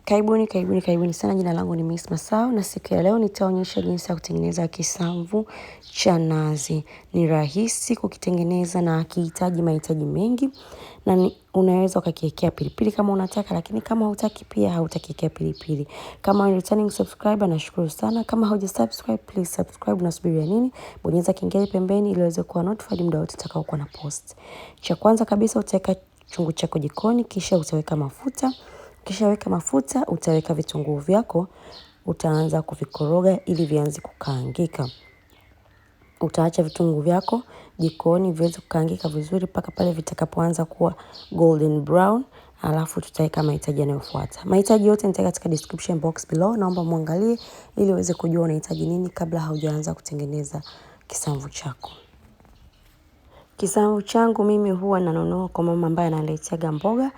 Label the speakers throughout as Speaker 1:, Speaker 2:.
Speaker 1: Karibuni sana. Jina langu ni Miss Masao na siku ya leo nitaonyesha jinsi ya kutengeneza kisamvu cha nazi. Ni rahisi kukitengeneza na hakihitaji mahitaji mengi, na unaweza ukakiwekea pilipili kama unataka, lakini kama hutaki pia hautakiwekea pilipili. Kama returning subscriber nashukuru sana. Kama hujasubscribe, please subscribe. Unasubiria nini? Bonyeza kengele pembeni ili uweze kuwa notified muda wote utakaokuwa na post. Cha kwanza kabisa utaweka chungu chako jikoni, kisha utaweka mafuta. Kisha weka mafuta, utaweka vitunguu vyako, utaanza kuvikoroga ili vianze kukaangika. Utaacha vitunguu vyako jikoni viweze kukaangika vizuri mpaka pale vitakapoanza kuwa golden brown. Alafu tutaweka mahitaji yanayofuata. Mahitaji yote nitaweka katika description box below. Naomba muangalie ili uweze kujua unahitaji nini kabla haujaanza kutengeneza kisamvu chako. Kisamvu changu mimi huwa nanunua kwa mama ambaye analeteaga mboga.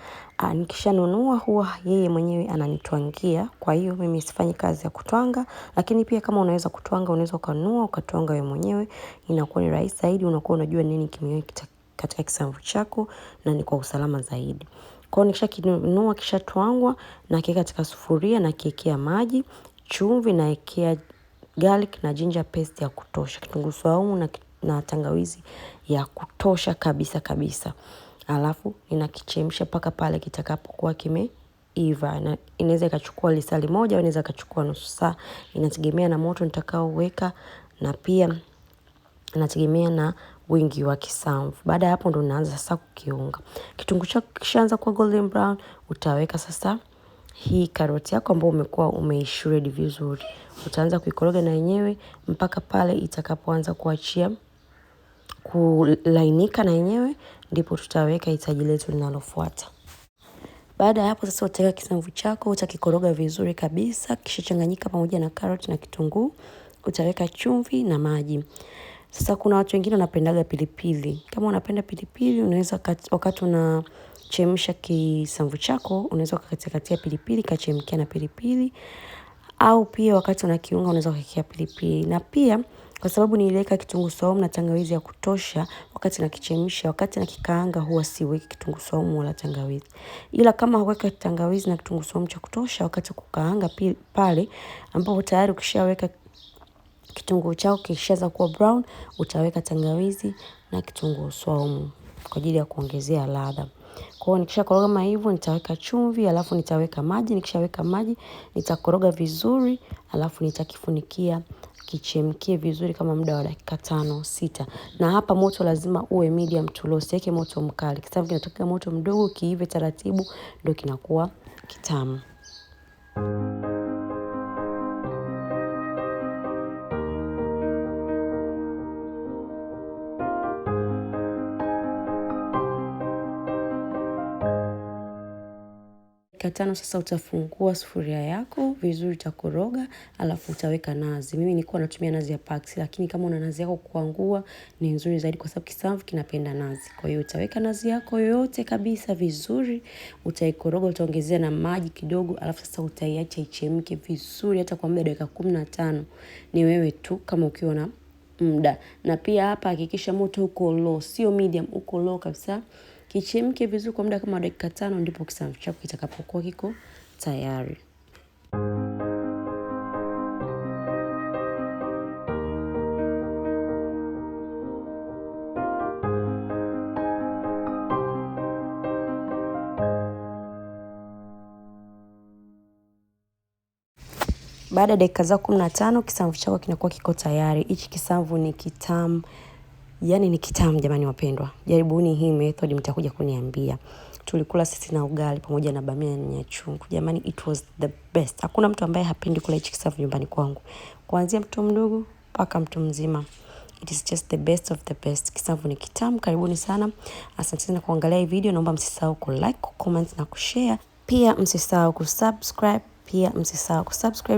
Speaker 1: Nikishanunua huwa yeye mwenyewe ananitwangia. Kwa hiyo mimi sifanyi kazi ya kutwanga. Lakini pia kama unaweza kutwanga, unaweza ukanunua ukatwanga wewe mwenyewe. Inakuwa ni rahisi zaidi, unakuwa unajua nini kimewekwa katika kisamvu chako na ni kwa usalama zaidi. Kwa hiyo nikishakinunua kishatwangwa na kiweka katika sufuria na kiwekea maji, chumvi, na wekea garlic na ginger paste ya kutosha, kitunguu swaumu na tangawizi ya kutosha kabisa. Alafu ninakichemsha mpaka pale kitakapokuwa kimeiva. Na inaweza ikachukua lisali moja au inaweza ikachukua nusu saa, inategemea na moto nitakaoweka na pia inategemea na wingi wa kisamvu. Baada ya hapo ndo unaanza sasa kukiunga. Kitunguu chako kishaanza kuwa golden brown, utaweka sasa hii karoti yako ambayo umekuwa umeishred vizuri. Utaanza kuikoroga na yenyewe mpaka pale itakapoanza kuachia kulainika na yenyewe, ndipo tutaweka hitaji letu linalofuata. Baada ya hapo sasa utaweka kisamvu chako, utakikoroga vizuri kabisa, kisha changanyika pamoja na karoti na kitunguu. Utaweka chumvi na maji. Sasa kuna watu wengine wanapendaga pilipili. Kama unapenda pilipili, unaweza wakati unachemsha kisamvu chako, unaweza ukakatia pilipili, kachemkia na pilipili. Au pia wakati unakiunga unaweza kuwekea pilipili. Na pia kwa sababu niliweka kitunguu saumu na tangawizi ya kutosha wakati nakichemsha, wakati nakikaanga huwa siweki kitunguu saumu wala tangawizi. Ila kama huweka tangawizi na kitunguu saumu cha kutosha wakati kukaanga pale ambapo tayari ukishaweka kitunguu chako kishaanza kuwa brown, utaweka tangawizi na kitunguu saumu kwa ajili ya kuongezea ladha. Kwa hiyo nikishakoroga kama hivyo nitaweka chumvi, alafu nitaweka maji. Nikishaweka maji nitakoroga vizuri, alafu nitakifunikia kichemkie vizuri kama muda wa dakika 5-6. Na hapa moto lazima uwe medium to low, usiweke moto mkali. Kisamvu kinataka moto mdogo, kiive taratibu ndio kinakuwa kitamu. Dakika 5 sasa utafungua sufuria yako vizuri, utakoroga, alafu utaweka nazi. Mimi nilikuwa natumia nazi ya Pax, lakini kama una nazi yako kuangua ni nzuri zaidi kwa sababu kisamvu kinapenda nazi. Kwa hiyo utaweka nazi yako yote kabisa vizuri, utaikoroga, utaongezea na maji kidogo, alafu sasa utaiacha ichemke vizuri hata kwa muda dakika 15. Ni wewe tu kama ukiwa na muda. Na pia hapa hakikisha moto uko low, sio medium, uko low kabisa. Kichemke vizuri kwa muda kama dakika 5, ndipo kisamvu chako kitakapokuwa kiko tayari. Baada ya dakika za 15 kisamvu chako kinakuwa kiko tayari. Hichi kisamvu ni kitamu. Yaani ni kitamu jamani wapendwa. Jaribuni hii method mtakuja kuniambia. Tulikula sisi na ugali pamoja na bamia na nyanya chungu. Jamani, it was the best. Hakuna mtu ambaye hapendi kula hichi kisamvu nyumbani kwangu. Kuanzia mtu mdogo mpaka mtu mzima. It is just the best of the best. Kisamvu ni kitamu. Karibuni sana. Asante sana kuangalia hii video. Naomba msisahau ku-like, ku-comment na ku-share. Pia msisahau ku-subscribe.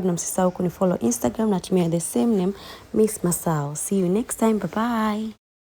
Speaker 1: Na msisahau kunifollow Instagram, natumia the same name, Miss Masao. See you next time. Bye bye.